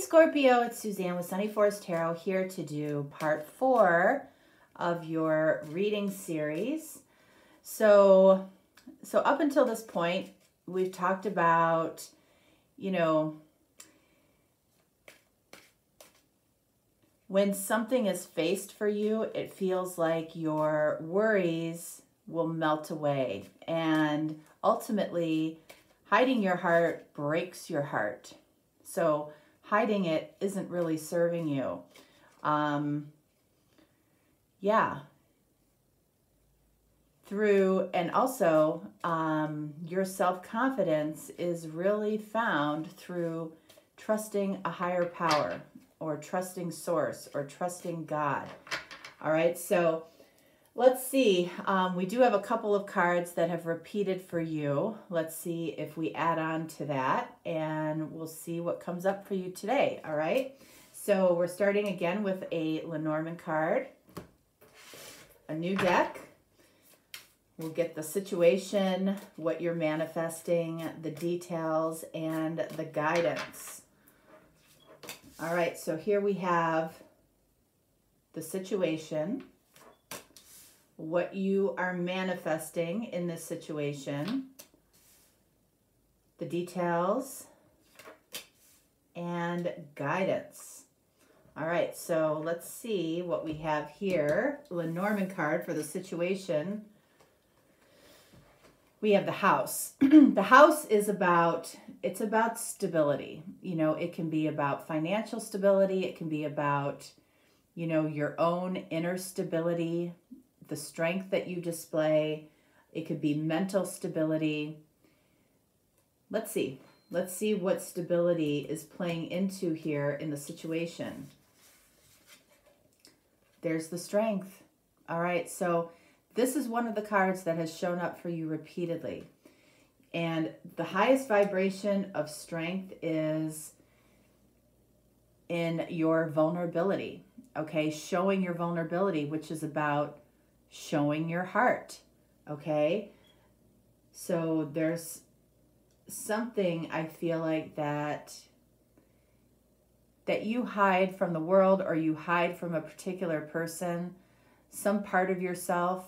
Scorpio, it's Suzanne with Sunny Forest Tarot here to do part 4 of your reading series. So up until this point, we've talked about, when something is faced for you, it feels like your worries will melt away. And ultimately, hiding your heart breaks your heart. So hiding it isn't really serving you. And also your self-confidence is really found through trusting a higher power, or trusting source, or trusting God. All right, so let's see. We do have a couple of cards that have repeated for you. Let's see if we add on to that, and we'll see what comes up for you today. All right, so we're starting again with a Lenormand card, a new deck. We'll get the situation, what you're manifesting, the details, and the guidance. All right, so here we have the situation, what you are manifesting in this situation, the details, and guidance. All right, so let's see what we have here. Lenormand card for the situation. We have the house. The house is about, it's about stability. It can be about financial stability. It can be about, your own inner stability, the strength that you display. It could be mental stability. Let's see what stability is playing into here in the situation. There's the strength. All right, so this is one of the cards that has shown up for you repeatedly. And the highest vibration of strength is in your vulnerability, okay? Showing your vulnerability, which is about showing your heart, okay? So there's something I feel like that you hide from the world, or you hide from a particular person, some part of yourself.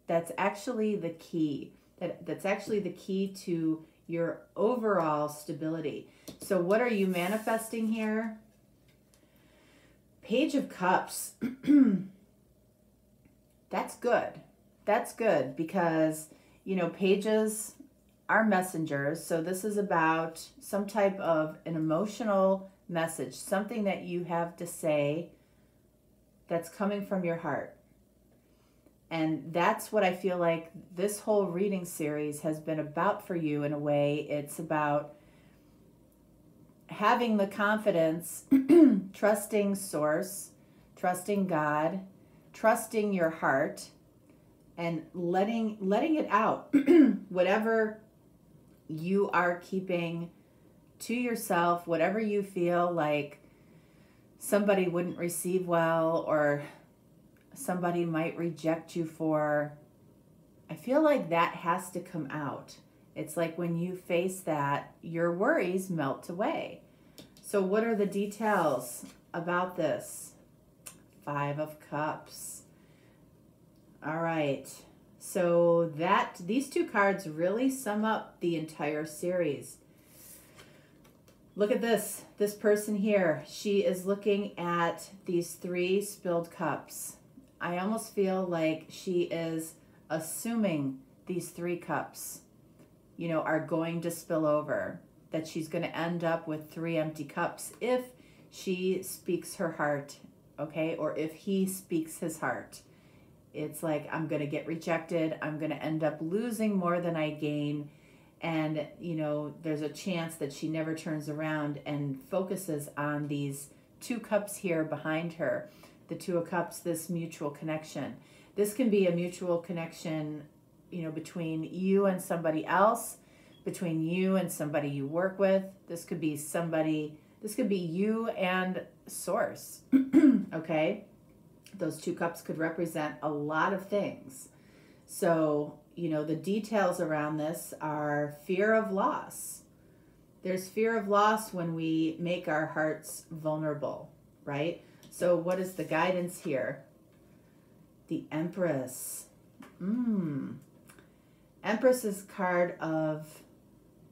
That's actually the key. That's actually the key to your overall stability. So what are you manifesting here? Page of Cups. That's good. That's good because, pages are messengers. So this is about some type of an emotional message, something that you have to say that's coming from your heart. And that's what I feel like this whole reading series has been about for you in a way. It's about having the confidence, trusting source, trusting God, trusting your heart, and letting it out. Whatever you are keeping to yourself, whatever you feel like somebody wouldn't receive well, or somebody might reject you for, I feel like that has to come out. It's like when you face that, your worries melt away. So what are the details about this? 5 of Cups. All right. So these two cards really sum up the entire series. Look at this. This person here, she is looking at these 3 spilled cups. I almost feel like she is assuming these 3 cups, are going to spill over, that she's going to end up with 3 empty cups if she speaks her heart, okay? Or if he speaks his heart. It's like, I'm going to get rejected. I'm going to end up losing more than I gain. And, there's a chance that she never turns around and focuses on these 2 cups here behind her. The 2 of Cups, this mutual connection. This can be a mutual connection, between you and somebody else, between you and somebody you work with. This could be you and source, okay? Those 2 cups could represent a lot of things. So, the details around this are fear of loss, There's fear of loss when we make our hearts vulnerable, right? So what is the guidance here? The Empress. Empress is card of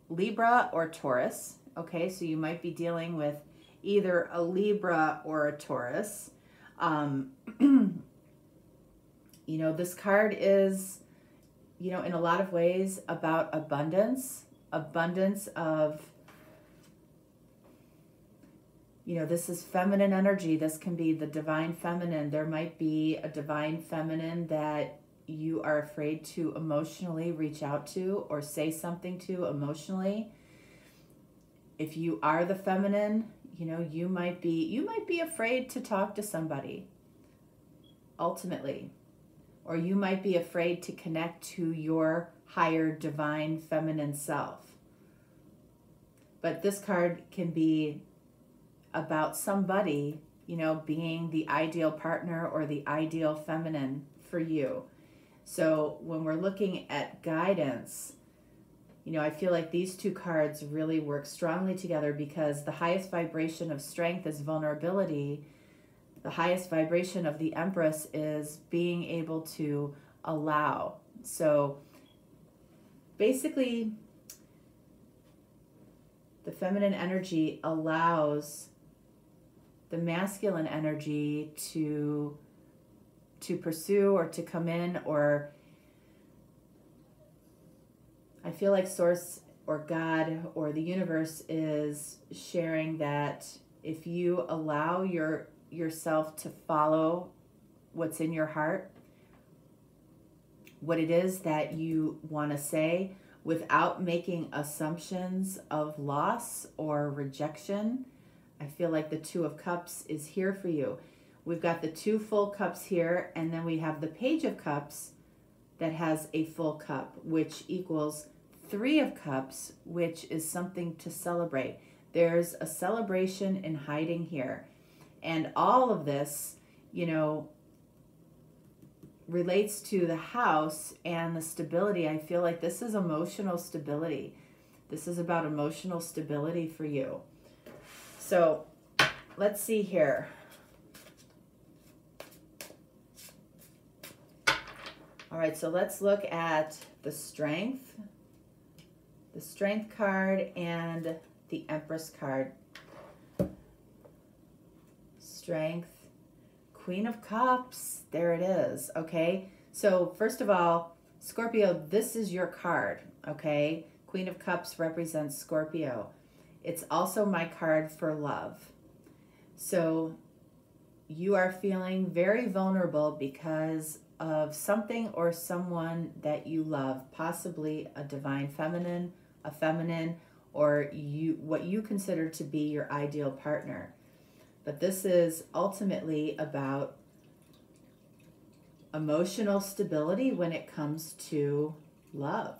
Libra or Taurus. Okay, so you might be dealing with either a Libra or a Taurus. You know, this card is, you know, in a lot of ways about abundance of, you know, this is feminine energy. This can be the divine feminine. There might be a divine feminine that you are afraid to emotionally reach out to or say something to emotionally. If you are the feminine, you know, you might be afraid to talk to somebody ultimately, or you might be afraid to connect to your higher divine feminine self. But this card can be about somebody, you know, being the ideal partner or the ideal feminine for you. So when we're looking at guidance, you know, I feel like these two cards really work strongly together, because the highest vibration of strength is vulnerability. The highest vibration of the Empress is being able to allow. So basically, the feminine energy allows the masculine energy to pursue or to come in, or I feel like Source or God or the universe is sharing that if you allow yourself to follow what's in your heart, what it is that you want to say, without making assumptions of loss or rejection, I feel like the Two of Cups is here for you. We've got the two full cups here, and then we have the Page of Cups that has a full cup, which equals Three of Cups, which is something to celebrate. There's a celebration in hiding here. And all of this, you know, relates to the house and the stability. I feel like this is emotional stability. This is about emotional stability for you. So let's see here. All right, so let's look at the Strength card and the Empress card. Strength, Queen of Cups, there it is, okay? So first of all, Scorpio, this is your card, okay? Queen of Cups represents Scorpio. It's also my card for love. So you are feeling very vulnerable because of something or someone that you love, possibly a divine feminine, a feminine, or what you consider to be your ideal partner. But this is ultimately about emotional stability when it comes to love,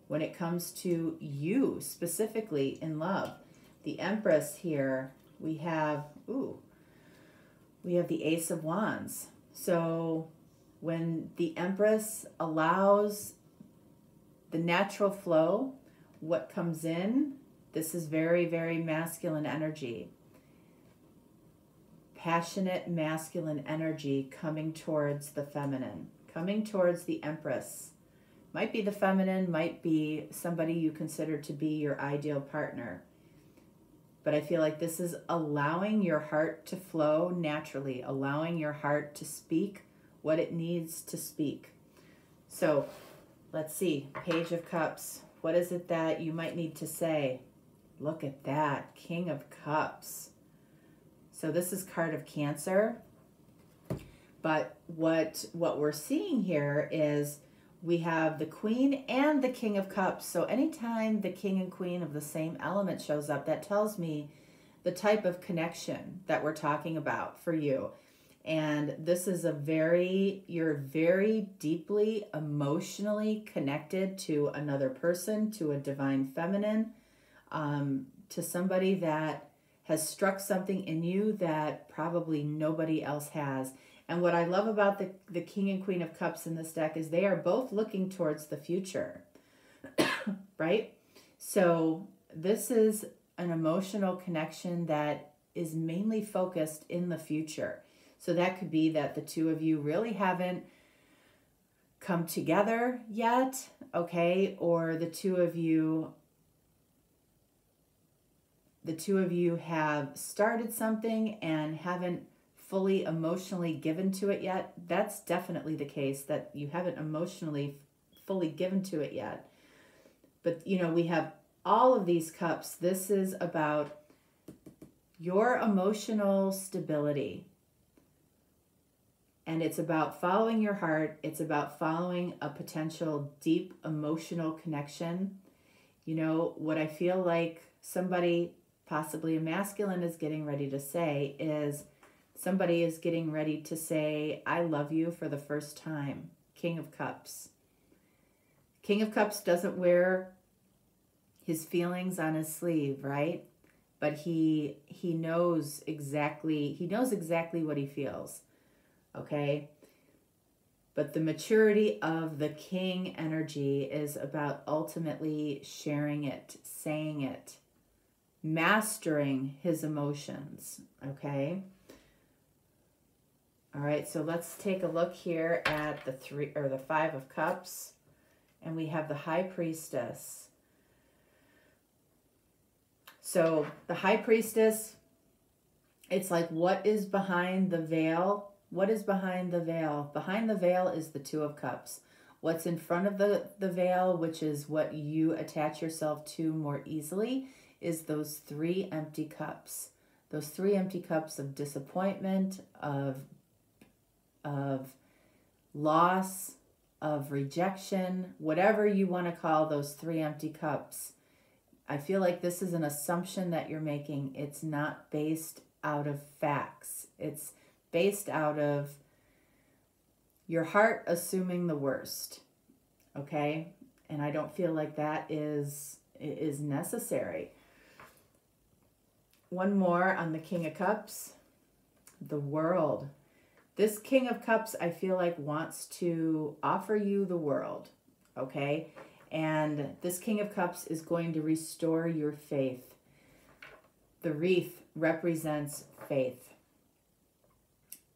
when it comes to you specifically in love. The Empress here, we have the Ace of Wands. So when the Empress allows the natural flow, what comes in, this is very, very masculine energy. Passionate masculine energy coming towards the feminine, coming towards the Empress. Might be the feminine, might be somebody you consider to be your ideal partner. But I feel like this is allowing your heart to flow naturally, allowing your heart to speak what it needs to speak. So let's see, Page of Cups. What is it that you might need to say? Look at that, King of Cups. So this is card of Cancer. But what we're seeing here is we have the Queen and the King of Cups. So anytime the King and Queen of the same element shows up, that tells me the type of connection that we're talking about for you. And this is you're very deeply emotionally connected to another person, to a divine feminine, to somebody that has struck something in you that probably nobody else has. And what I love about the King and Queen of Cups in this deck is they are both looking towards the future, right? So this is an emotional connection that is mainly focused in the future. So that could be that the two of you really haven't come together yet, okay? Or the two of you have started something and haven't fully emotionally given to it yet. That's definitely the case, that you haven't emotionally fully given to it yet. But, you know, we have all of these cups. This is about your emotional stability. And it's about following your heart. It's about following a potential deep emotional connection. You know, what I feel like somebody, possibly a masculine, is getting ready to say is, somebody is getting ready to say, I love you for the first time. King of Cups. King of Cups doesn't wear his feelings on his sleeve, right? But he knows exactly what he feels. Okay? But the maturity of the king energy is about ultimately sharing it, saying it, mastering his emotions. Okay? All right, so let's take a look here at the Five of Cups. And we have the High Priestess. So the High Priestess, it's like, what is behind the veil? What is behind the veil? Behind the veil is the Two of Cups. What's in front of the veil, which is what you attach yourself to more easily, is those three empty cups. Those three empty cups of disappointment, of loss, of rejection, whatever you want to call those three empty cups. I feel like this is an assumption that you're making. It's not based out of facts. It's based out of your heart assuming the worst. Okay? And I don't feel like that is necessary. One more on the King of Cups. The World. This King of Cups, I feel like, wants to offer you the world. Okay? And this King of Cups is going to restore your faith. The wreath represents faith.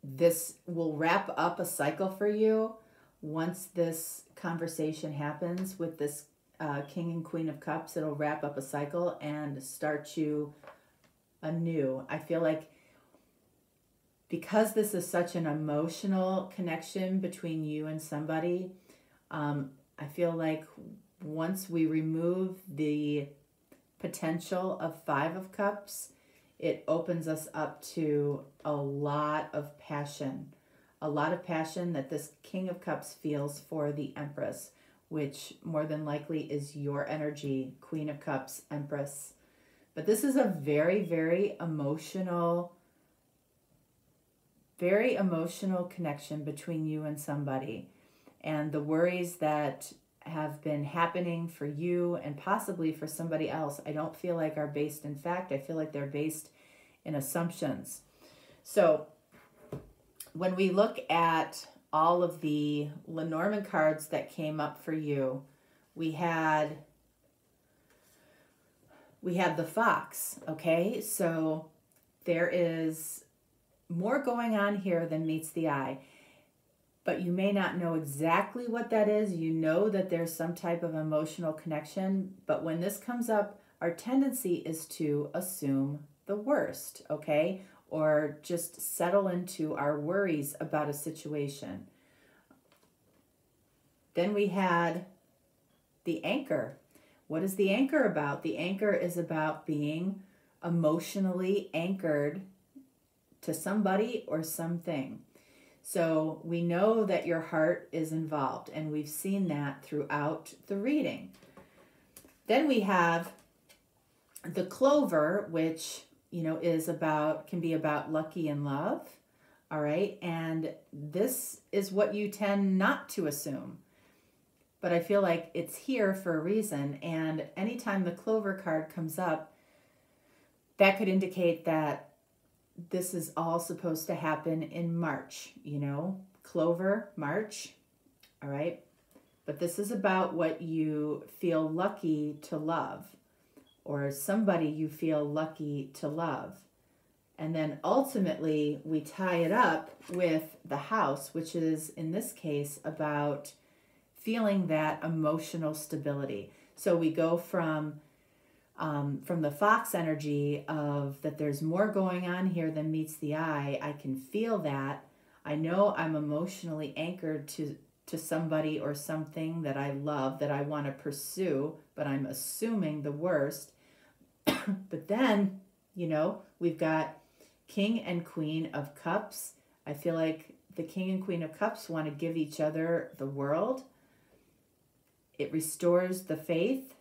This will wrap up a cycle for you once this conversation happens with this King and Queen of Cups. It'll wrap up a cycle and start you anew. I feel like because this is such an emotional connection between you and somebody, I feel like once we remove the potential of Five of Cups, it opens us up to a lot of passion that this King of Cups feels for the Empress, which more than likely is your energy, Queen of Cups, Empress. But this is a very, very emotional connection between you and somebody. And the worries that have been happening for you and possibly for somebody else, I don't feel like are based in fact. I feel like they're based in assumptions. So when we look at all of the Lenormand cards that came up for you, we had the Fox, okay? So there is more going on here than meets the eye. But you may not know exactly what that is. You know that there's some type of emotional connection. But when this comes up, our tendency is to assume the worst, okay? Or just settle into our worries about a situation. Then we had the Anchor. What is the Anchor about? The Anchor is about being emotionally anchored to somebody or something. So we know that your heart is involved, and we've seen that throughout the reading. Then we have the Clover, which, you know, can be about lucky in love. All right. And this is what you tend not to assume. But I feel like it's here for a reason. And anytime the Clover card comes up, that could indicate that this is all supposed to happen in March, you know, Clover, March, all right? But this is about what you feel lucky to love or somebody you feel lucky to love. And then ultimately we tie it up with the house, which is in this case about feeling that emotional stability. So we go from the fox energy of that there's more going on here than meets the eye. I can feel that. I know I'm emotionally anchored to somebody or something that I love, that I want to pursue, but I'm assuming the worst. But then, you know, we've got King and Queen of Cups. I feel like the King and Queen of Cups want to give each other the world. It restores the faith,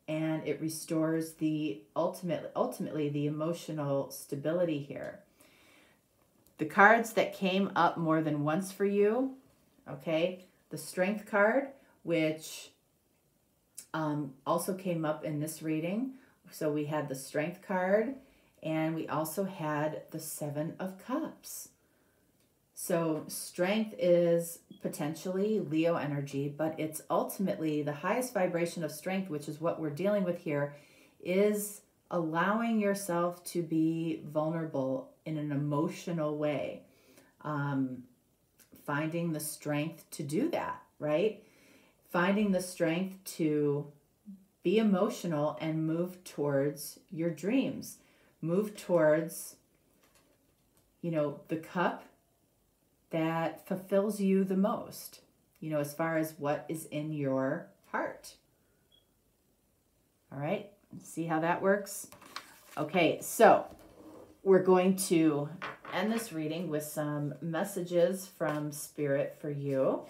and it restores the ultimately the emotional stability here. The cards that came up more than once for you, okay, the Strength card, which also came up in this reading. So we had the Strength card, and we also had the Seven of Cups. So strength is potentially Leo energy, but it's ultimately the highest vibration of strength, which is what we're dealing with here, is allowing yourself to be vulnerable in an emotional way. Finding the strength to do that, right? Finding the strength to be emotional and move towards your dreams. Move towards, you know, the cup that fulfills you the most, you know, as far as what is in your heart. All right, see how that works? Okay, so we're going to end this reading with some messages from Spirit for you.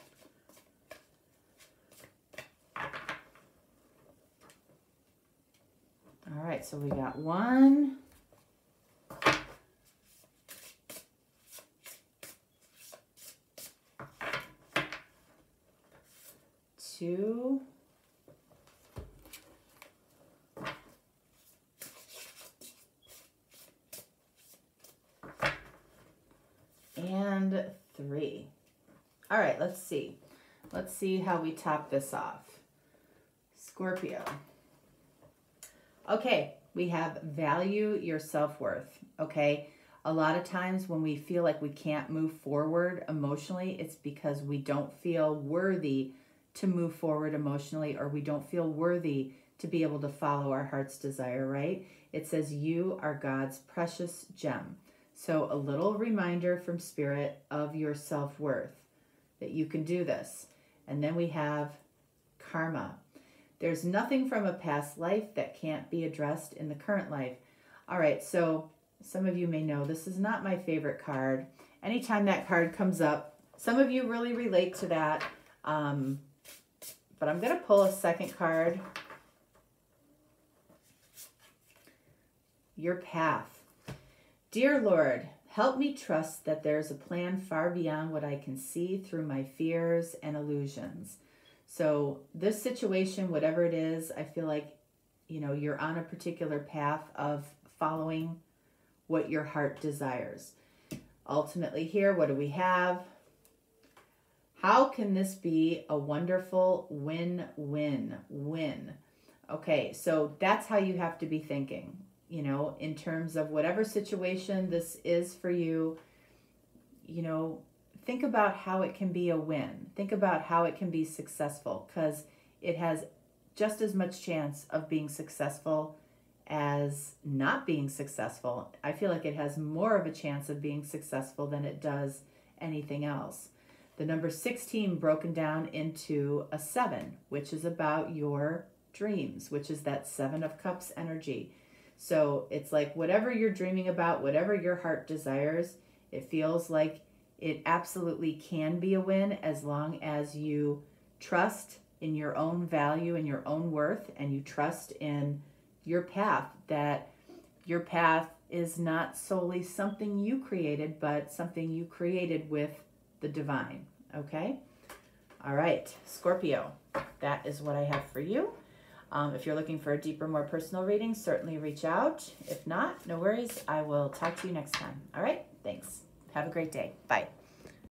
All right, so we got 1, 2, and 3. All right, let's see. Let's see how we top this off. Scorpio. Okay, we have value your self-worth, okay? A lot of times when we feel like we can't move forward emotionally, it's because we don't feel worthy to move forward emotionally, or we don't feel worthy to be able to follow our heart's desire, right? It says you are God's precious gem. So a little reminder from Spirit of your self-worth, that you can do this. And then we have karma. There's nothing from a past life that can't be addressed in the current life. All right, so some of you may know this is not my favorite card. Anytime that card comes up, some of you really relate to that. But I'm going to pull a second card. Your path. Dear Lord, help me trust that there's a plan far beyond what I can see through my fears and illusions. So this situation, whatever it is, I feel like, you know, you're on a particular path of following what your heart desires. Ultimately here, what do we have? How can this be a wonderful win-win-win? Okay, so that's how you have to be thinking, you know, in terms of whatever situation this is for you, you know, think about how it can be a win. Think about how it can be successful, because it has just as much chance of being successful as not being successful. I feel like it has more of a chance of being successful than it does anything else. The number 16 broken down into a 7, which is about your dreams, which is that 7 of Cups energy. So it's like whatever you're dreaming about, whatever your heart desires, it feels like it absolutely can be a win as long as you trust in your own value and your own worth, and you trust in your path, that your path is not solely something you created, but something you created with the divine. Okay? All right, Scorpio, that is what I have for you. If you're looking for a deeper, more personal reading, certainly reach out. If not, no worries. I will talk to you next time. All right? Thanks. Have a great day. Bye.